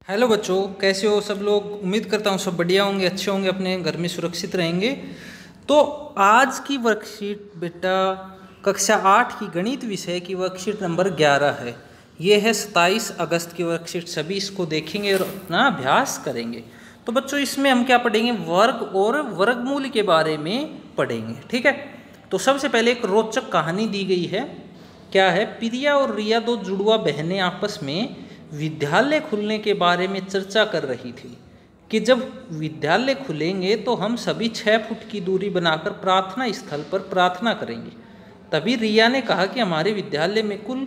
Hello बच्चों, कैसे हो सब लोग। उम्मीद करता हूँ सब बढ़िया होंगे, अच्छे होंगे, अपने घर में सुरक्षित रहेंगे। तो आज की वर्कशीट बेटा कक्षा 8 की गणित विषय की वर्कशीट नंबर 11 है। ये है 27 अगस्त की वर्कशीट। सभी इसको देखेंगे और अपना अभ्यास करेंगे। तो बच्चों इसमें हम क्या पढ़ेंगे, वर्ग और वर्गमूल के बारे में पढ़ेंगे। ठीक है। तो सबसे पहले एक रोचक कहानी दी गई है। क्या है, प्रिया और रिया दो जुड़वा बहनें आपस में विद्यालय खुलने के बारे में चर्चा कर रही थी कि जब विद्यालय खुलेंगे तो हम सभी 6 फुट की दूरी बनाकर प्रार्थना स्थल पर प्रार्थना करेंगे। तभी रिया ने कहा कि हमारे विद्यालय में कुल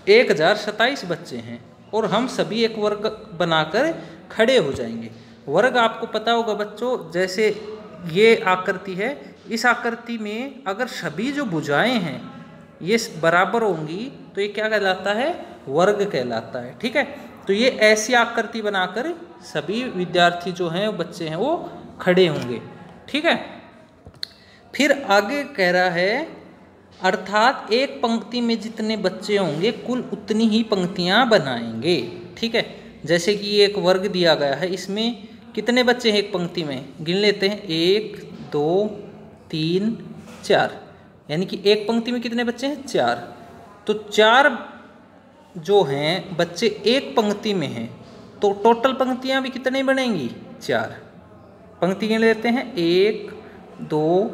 1027 बच्चे हैं और हम सभी एक वर्ग बनाकर खड़े हो जाएंगे। वर्ग आपको पता होगा बच्चों, जैसे ये आकृति है, इस आकृति में अगर सभी जो भुजाएं हैं ये बराबर होंगी तो ये क्या कहलाता है, वर्ग कहलाता है। ठीक है। तो ये ऐसी आकृति बनाकर सभी विद्यार्थी जो हैं, बच्चे हैं, वो खड़े होंगे। ठीक है। फिर आगे कह रहा है, अर्थात एक पंक्ति में जितने बच्चे होंगे कुल उतनी ही पंक्तियां बनाएंगे। ठीक है। जैसे कि एक वर्ग दिया गया है, इसमें कितने बच्चे हैं एक पंक्ति में, गिन लेते हैं, 1 2 3 4, यानी कि एक पंक्ति में कितने बच्चे हैं, 4। तो 4 जो हैं बच्चे एक पंक्ति में हैं, तो टोटल पंक्तियां भी कितनी बनेंगी, 4। पंक्ति गिन लेते हैं, 1 2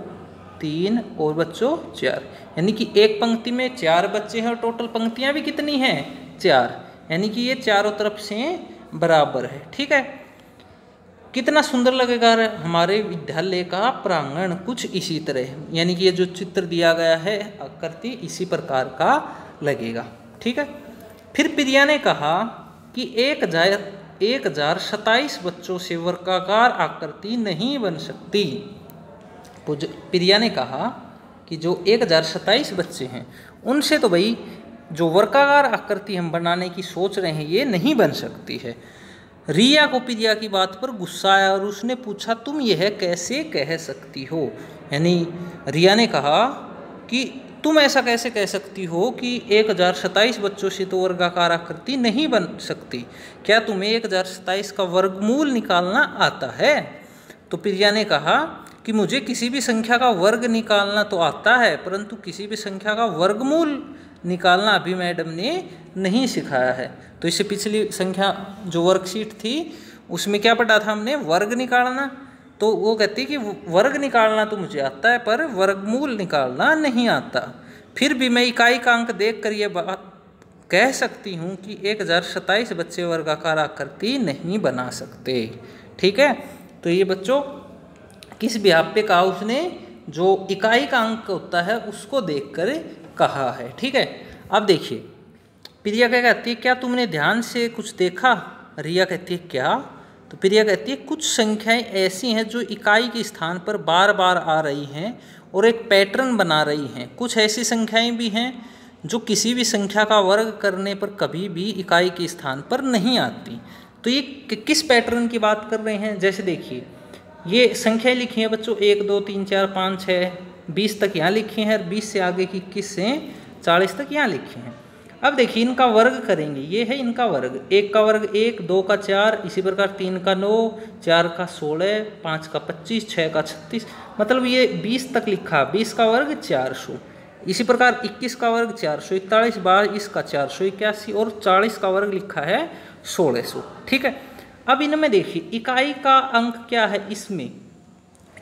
3 और बच्चों 4, यानी कि एक पंक्ति में 4 बच्चे हैं और टोटल पंक्तियां भी कितनी हैं, 4, यानी कि ये चारों तरफ से बराबर है। ठीक है। कितना सुंदर लगेगा हमारे विद्यालय का प्रांगण, कुछ इसी तरह, यानी कि ये जो चित्र दिया गया है आकृति इसी प्रकार का लगेगा। ठीक है। फिर प्रिया ने कहा कि 1027 बच्चों से वर्गाकार आकृति नहीं बन सकती। प्रिया ने कहा कि जो 1027 बच्चे हैं उनसे तो भाई जो वर्गाकार आकृति हम बनाने की सोच रहे हैं ये नहीं बन सकती है। रिया को प्रिया की बात पर गुस्सा आया और उसने पूछा, तुम यह कैसे कह सकती हो। यानी रिया ने कहा कि तुम ऐसा कैसे कह सकती हो कि 1027 बच्चों से तो वर्गाकार आकृति नहीं बन सकती। क्या तुम्हें 1027 का वर्गमूल निकालना आता है। तो प्रिया ने कहा कि मुझे किसी भी संख्या का वर्ग निकालना तो आता है, परंतु किसी भी संख्या का वर्गमूल निकालना अभी मैडम ने नहीं सिखाया है। तो इससे पिछली संख्या जो वर्कशीट थी उसमें क्या पढ़ा था हमने, वर्ग निकालना। तो वो कहती है कि वर्ग निकालना तो मुझे आता है पर वर्गमूल निकालना नहीं आता। फिर भी मैं इकाई का अंक देख कर ये बात कह सकती हूँ कि 1027 बच्चे वर्गाकार आकृति नहीं बना सकते। ठीक है। तो ये बच्चों किस व्याप पे कहा उसने, जो इकाई का अंक होता है उसको देखकर कहा है। ठीक है। अब देखिए प्रिया क्या कहती है, क्या तुमने ध्यान से कुछ देखा। रिया कहती है क्या। तो प्रिया कहती है कुछ संख्याएं ऐसी हैं जो इकाई के स्थान पर बार बार आ रही हैं और एक पैटर्न बना रही हैं। कुछ ऐसी संख्याएं भी हैं जो किसी भी संख्या का वर्ग करने पर कभी भी इकाई के स्थान पर नहीं आती। तो ये किस पैटर्न की बात कर रहे हैं, जैसे देखिए ये संख्याएं लिखी हैं बच्चों, 1 2 3 4 5 6 20 तक यहाँ लिखी हैं और 20 से आगे की 21 से 40 तक यहाँ लिखी हैं। अब देखिए इनका वर्ग करेंगे, ये है इनका वर्ग, 1 का वर्ग 1, 2 का 4, इसी प्रकार 3 का 9, 4 का 16, 5 का 25, 6 का 36, मतलब ये 20 तक लिखा। 20 का वर्ग 400, इसी प्रकार 21 का वर्ग 441, 22 का 481 और 40 का वर्ग लिखा है 1600। ठीक है। अब इनमें देखिए इकाई का अंक क्या है, इसमें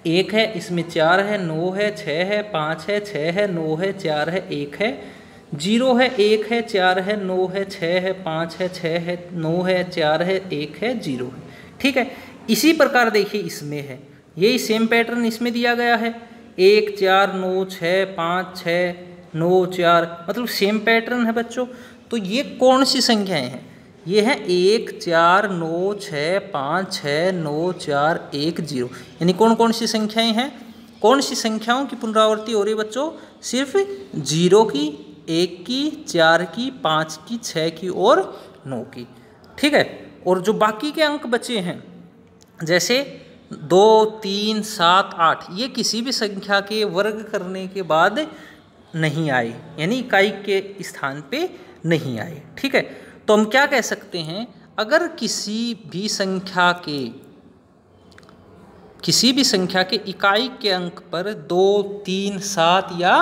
1 है, इसमें 4 है, 9 है, 6 है, 5 है, 6 है, 9 है, 4 है, 1 है, 0 है, 1 है, 4 है, 9 है, 6 है, 5 है, 6 है, 9 है, 4 है, 1 है, 0 है। ठीक है। इसी प्रकार देखिए इसमें है, यही सेम पैटर्न इसमें दिया गया है, 1 4 9 6 5 6 9 4, मतलब सेम पैटर्न है बच्चों। तो ये कौन सी संख्याएं हैं, ये है 1 4 9 6 5 6 9 4 1 0, यानी कौन कौन सी संख्याएं हैं, कौन सी संख्याओं की पुनरावृत्ति हो रही है बच्चों, सिर्फ 0 की, 1 की, 4 की, 5 की, 6 की और 9 की। ठीक है। और जो बाकी के अंक बचे हैं जैसे 2 3 7 8, ये किसी भी संख्या के वर्ग करने के बाद नहीं आए, यानी इकाई के स्थान पे नहीं आए। ठीक है। तो हम क्या कह सकते हैं, अगर किसी भी संख्या के इकाई के अंक पर 2, 3, 7 या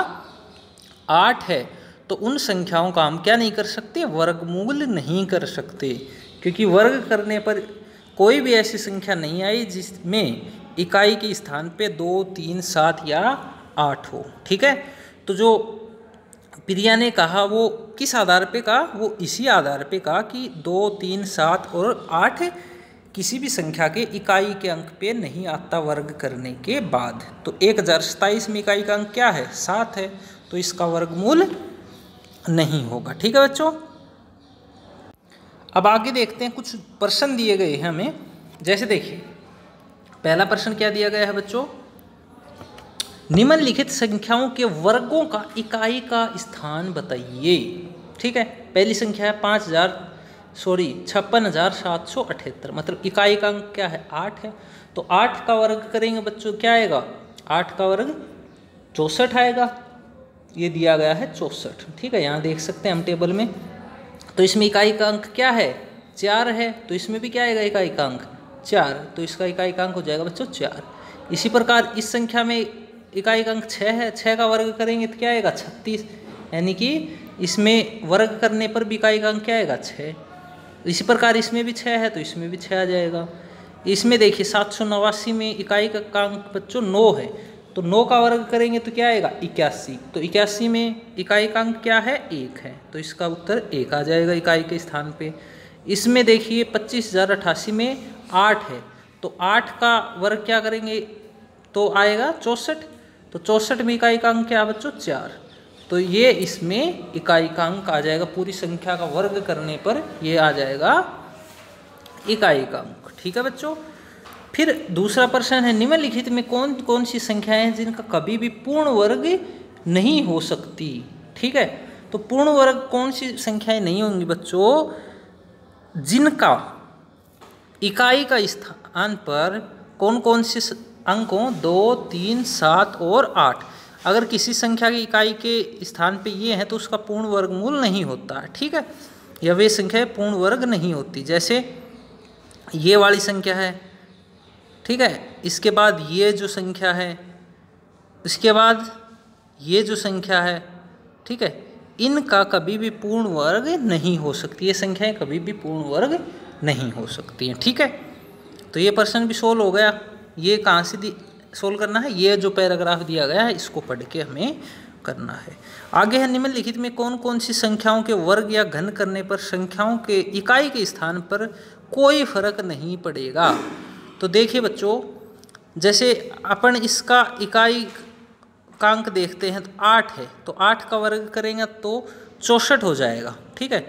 8 है तो उन संख्याओं का हम क्या नहीं कर सकते, वर्गमूल नहीं कर सकते, क्योंकि वर्ग करने पर कोई भी ऐसी संख्या नहीं आई जिसमें इकाई के स्थान पे 2, 3, 7 या 8 हो। ठीक है, तो जो प्रिया ने कहा वो किस आधार पे कहा, वो इसी आधार पे कहा कि 2, 3, 7 और 8 किसी भी संख्या के इकाई के अंक पे नहीं आता वर्ग करने के बाद। तो 1027 में इकाई का अंक क्या है, 7 है, तो इसका वर्गमूल नहीं होगा। ठीक है बच्चों, अब आगे देखते हैं, कुछ प्रश्न दिए गए हैं हमें। जैसे देखिए पहला प्रश्न क्या दिया गया है बच्चों, निम्नलिखित संख्याओं के वर्गों का इकाई का स्थान बताइए। ठीक है, पहली संख्या है 56,778, मतलब इकाई का अंक क्या है, 8 है, तो 8 का वर्ग करेंगे बच्चों क्या आएगा, 8 का वर्ग 64 आएगा, ये दिया गया है 64। ठीक है, यहाँ देख सकते हैं हम टेबल में, तो इसमें इकाई का अंक क्या है, 4 है, तो इसमें भी क्या आएगा इकाई का अंक 4, तो इसका इकाई का अंक हो जाएगा बच्चों 4। इसी प्रकार इस संख्या में इकाई का अंक 6 है, 6 का वर्ग करेंगे तो क्या आएगा 36, यानी कि इसमें वर्ग करने पर भी इकाई का अंक क्या आएगा 6। इसी प्रकार इसमें भी 6 है तो इसमें भी 6 आ जाएगा। इसमें देखिए 789 में इकाई का अंक बच्चों 9 है, तो 9 का वर्ग करेंगे तो क्या आएगा 81, तो 81 में इकाई का अंक क्या है 1 है, तो इसका उत्तर 1 आ जाएगा इकाई के स्थान पे। इसमें देखिए 25,088 में 8 है, तो 8 का वर्ग क्या करेंगे तो आएगा 64, तो 64 में इकाई का अंक क्या बच्चों 4, तो ये इसमें इकाई का अंक आ जाएगा, पूरी संख्या का वर्ग करने पर ये आ जाएगा इकाई का अंक। ठीक है बच्चों, फिर दूसरा प्रश्न है, निम्नलिखित में कौन कौन सी संख्याएं हैं जिनका कभी भी पूर्ण वर्ग नहीं हो सकती। ठीक है, तो पूर्ण वर्ग कौन सी संख्याएं नहीं होंगी बच्चों, जिनका इकाई का स्थान पर कौन कौन से अंकों 2, 3, 7 और 8, अगर किसी संख्या की इकाई के स्थान पे ये हैं तो उसका पूर्ण वर्गमूल नहीं होता। ठीक है, या वे संख्याएं पूर्ण वर्ग नहीं होती, जैसे ये वाली संख्या है, ठीक है, इसके बाद ये जो संख्या है, इसके बाद ये जो संख्या है, ठीक है, इनका कभी भी पूर्ण वर्ग नहीं हो सकती, ये संख्याएं कभी भी पूर्ण वर्ग नहीं हो सकती हैं। ठीक है, तो ये प्रश्न भी सोल्व हो गया। ये कहाँ से सोल्व करना है, ये जो पैराग्राफ दिया गया है इसको पढ़ के हमें करना है। आगे है, निम्नलिखित में कौन कौन सी संख्याओं के वर्ग या घन करने पर संख्याओं के इकाई के स्थान पर कोई फर्क नहीं पड़ेगा। तो देखिए बच्चों, जैसे अपन इसका इकाई का अंक देखते हैं तो 8 है, तो 8 का वर्ग करेंगे तो 64 हो जाएगा। ठीक है,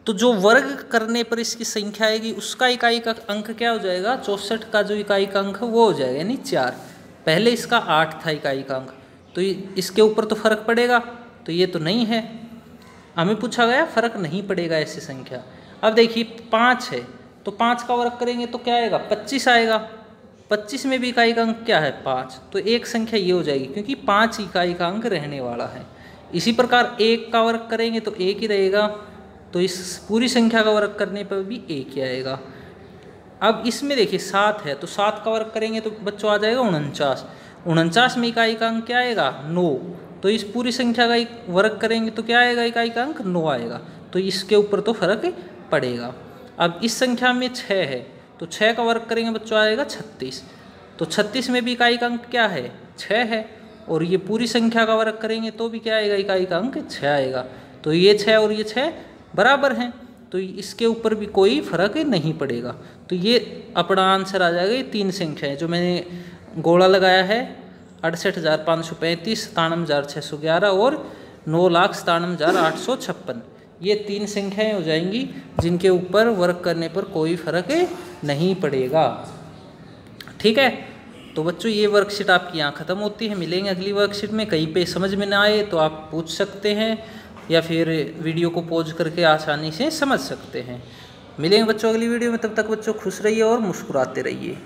तो जो वर्ग करने पर इसकी संख्या आएगी उसका इकाई का अंक क्या हो जाएगा, 64 का जो इकाई का अंक है वो हो जाएगा, यानी 4। पहले इसका 8 था इकाई का अंक, तो इसके ऊपर तो फर्क पड़ेगा, तो ये तो नहीं है, हमें पूछा गया फर्क नहीं पड़ेगा ऐसी संख्या। अब देखिए 5 है, तो 5 का वर्ग करेंगे तो क्या आएगा 25 आएगा, 25 में भी इकाई का अंक क्या है 5, तो एक संख्या ये हो जाएगी क्योंकि 5 इकाई का अंक रहने वाला है। इसी प्रकार 1 का वर्ग करेंगे तो 1 ही रहेगा, तो इस पूरी संख्या का वर्ग करने पर भी 1 ही आएगा। अब इसमें देखिए 7 है, तो 7 का वर्ग करेंगे तो बच्चों आ जाएगा 49, 49 में इकाई का अंक क्या आएगा 9, तो इस पूरी संख्या का वर्ग करेंगे तो क्या आएगा इकाई का अंक 9 आएगा, तो इसके ऊपर तो फर्क पड़ेगा। अब इस संख्या में 6 है, तो 6 का वर्ग करेंगे बच्चों आएगा 36, तो 36 में भी इकाई का अंक क्या है 6 है, और ये पूरी संख्या का वर्ग करेंगे तो भी क्या आएगा इकाई का अंक 6 आएगा, तो ये 6 और ये 6 बराबर हैं, तो इसके ऊपर भी कोई फर्क नहीं पड़ेगा। तो ये अपना आंसर आ जाएगा, ये 3 संख्याएं जो मैंने गोला लगाया है 68,535, 97,611 और 9,97,856, ये 3 संख्याएं हो जाएंगी जिनके ऊपर वर्क करने पर कोई फर्क नहीं पड़ेगा। ठीक है, तो बच्चों ये वर्कशीट आपकी यहाँ ख़त्म होती है। मिलेंगे अगली वर्कशीट में। कहीं पे समझ में ना आए तो आप पूछ सकते हैं या फिर वीडियो को पॉज करके आसानी से समझ सकते हैं। मिलेंगे बच्चों अगली वीडियो में, तब तक बच्चों खुश रहिए और मुस्कुराते रहिए।